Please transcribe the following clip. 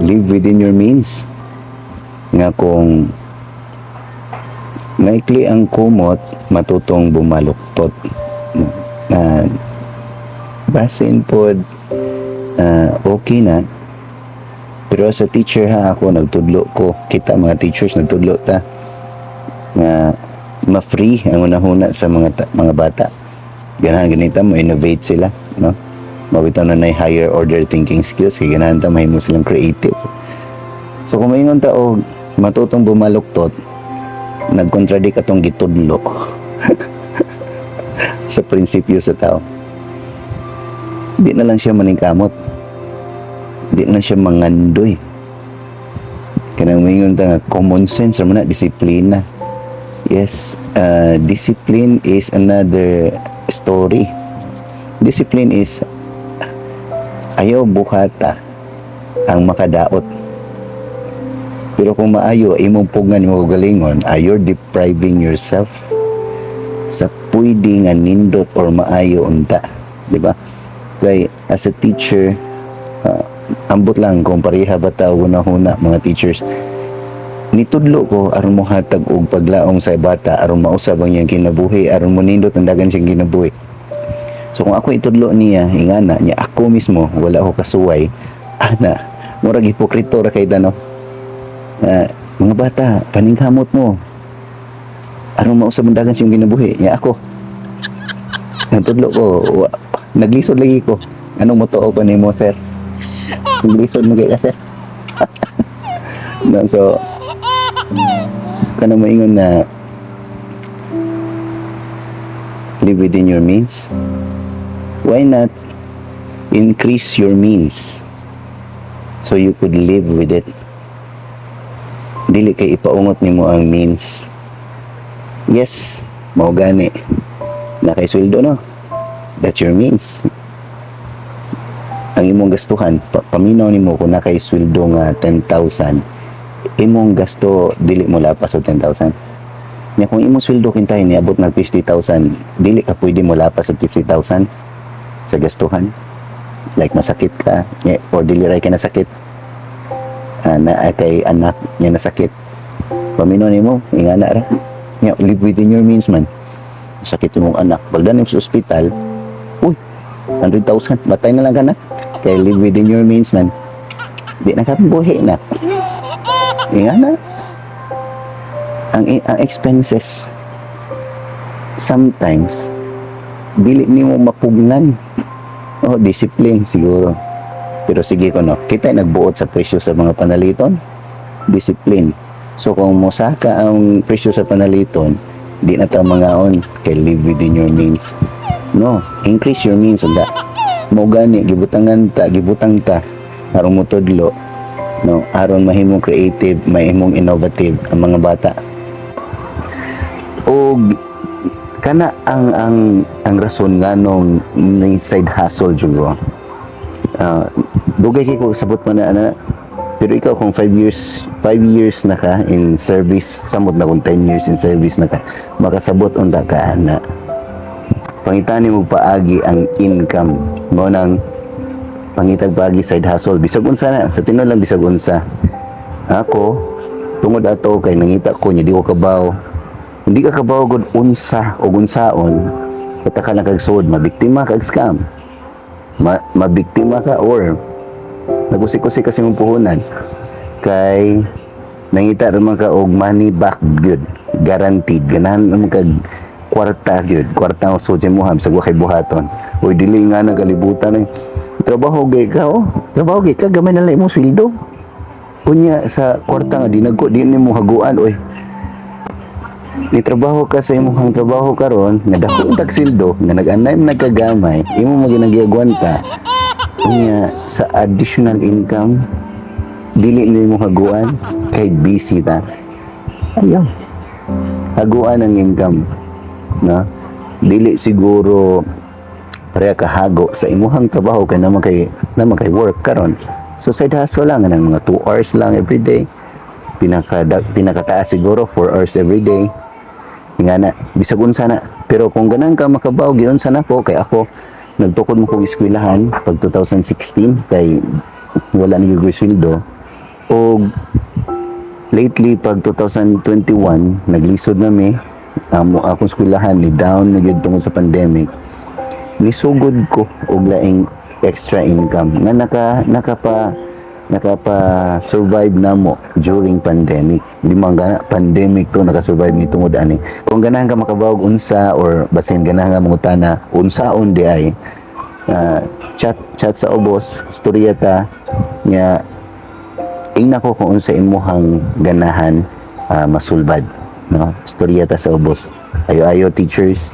live within your means. Nga kung maikli ang kumot, matutong bumaluktot. Basin po, okay na. Pero sa teacher ha, ako nagtudlo ko. Kita mga teachers nagtudlo ta. Nga ma-free ang unahuna sa mga bata. Ganahan ganita mo innovate sila, no? Mabitaw na higher order thinking skills, kaya ganahan ta mahimo silang creative. So kung maingon ta og matutong bumaluktot, nagkontradict atong gitudlo sa prinsipyo sa tao. Di na lang siya maningkamot. Di na siya mangandoy. Kanang maingon ta nga common sense ra man na disiplina. Yes, discipline is another story. Discipline is ayaw buhata ang makadaot. Pero kung maayo, imong pugan mo galingon, you're depriving yourself sa pwede nga nindot or maayo unta. Diba? Kaya as a teacher, ambot lang kung pareha ba tao una-huna mga teachers, nitudlo ko aron mo hatag og paglaom sa bata aron mausab ang iyang kinabuhi aron mo nindot ang dagan siyang kinabuhi. So kung ako itudlo niya ingana niya ako mismo wala ko kasuway ana murag hipokrito ra kay dano. Mga bata paningkamot mo aron mausab ang dagan siyang kinabuhi niya ako natudlo ko naglisod lagi ko anong motuo pa nimo sir naglisod mo kay sir. No, so kana maingon na live within your means, why not increase your means so you could live with it? Dili kay ipaungot nimo ang means. Yes, mao gani na kay sweldo no, that's your means. Ang imong gastuhan paminaw nimo kung na kay sweldo nga 10,000, imong gasto dili mo lapas og 10,000. Nya kung imong sweldo kintahin niabot nag 50,000, dili ka pwede mo lapas og 50,000 sa gastuhan. Like masakit ka, or dili ray ka nasakit. Na kay anak niya nasakit. Paminaw nimo ingana ra. Nya live within your means man. Sakit imong anak, pagdanim sa ospital, uy, 100,000, batay na lang ka na. Kay live within your means man. Di na ka buhi na. Yan ang expenses sometimes dili nimo mapugnan. Discipline siguro. Pero sige ko no, kita nagbuot sa presyo sa mga panaliton, discipline. So kung mosaka ang presyo sa panaliton, di na ta mangaon kay live within your means. No, increase your means unda. Mo gani gibutang ta aron mo tudlo. No, aron mahimong creative, mahimong innovative ang mga bata. O kana ang rason nganong ni side hustle jugo. Dugay ko sabot man na pero ikaw kung 5 years na ka in service, samot na kung 10 years in service na ka, makasabot unta ka ana. Pangitani mo paagi ang income mo nang pangitag paagi side hustle bisag unsa na sa tinuod lang bisag unsa. Ako tungod ato kay nangita ko nya di ko kabaw, hindi ka kabaw gud unsa o unsaon pataka lang kag sud mabiktima kag scam, mabiktima ka or nagusik-usik kasi mong puhunan kay nangita ra man ka og money back good guaranteed ganahan mo kag kwarta gyud kwarta usod sa muham sa kay buhaton oy dili nga nagalibutan eh. Trabaho gay ka trabaho gay ka gamay na lang imong sweldo unya sa kwarta nga di nimo haguan oy ni trabaho ka sa imong trabaho karon nga dako tag sweldo nga nag-anay nagkagamay imo maginagiagwanta unya sa additional income dili nimo haguan kay busy ta ayaw haguan ang income na dili siguro pareha kahago sa imuhang trabaho kay naman kay work karon. So side hustle lang ng mga 2 hours lang every day. Pinakataas siguro 4 hours every day. Nga na, bisag unsa na. Pero kung ganang ka makabaw giunsa na ko kay ako nagtukod mo kong eskwelahan pag 2016 kay wala ni gyud sweldo. O lately pag 2021 naglisod na mi akong eskwelahan ni down na gyud tungod sa pandemic. Nisugod ko og laing extra income nga nakapa survive na mo during pandemic. Di man gana pandemic to naka-survive ni tungod ani. Kung ganahan ka makabawog unsa or basin ganahan ka mangutana unsaon di ay chat sa ubos storya ta nga ingna ko kung unsa imuhang ganahan masulbad no storya ta sa ubos ayo teachers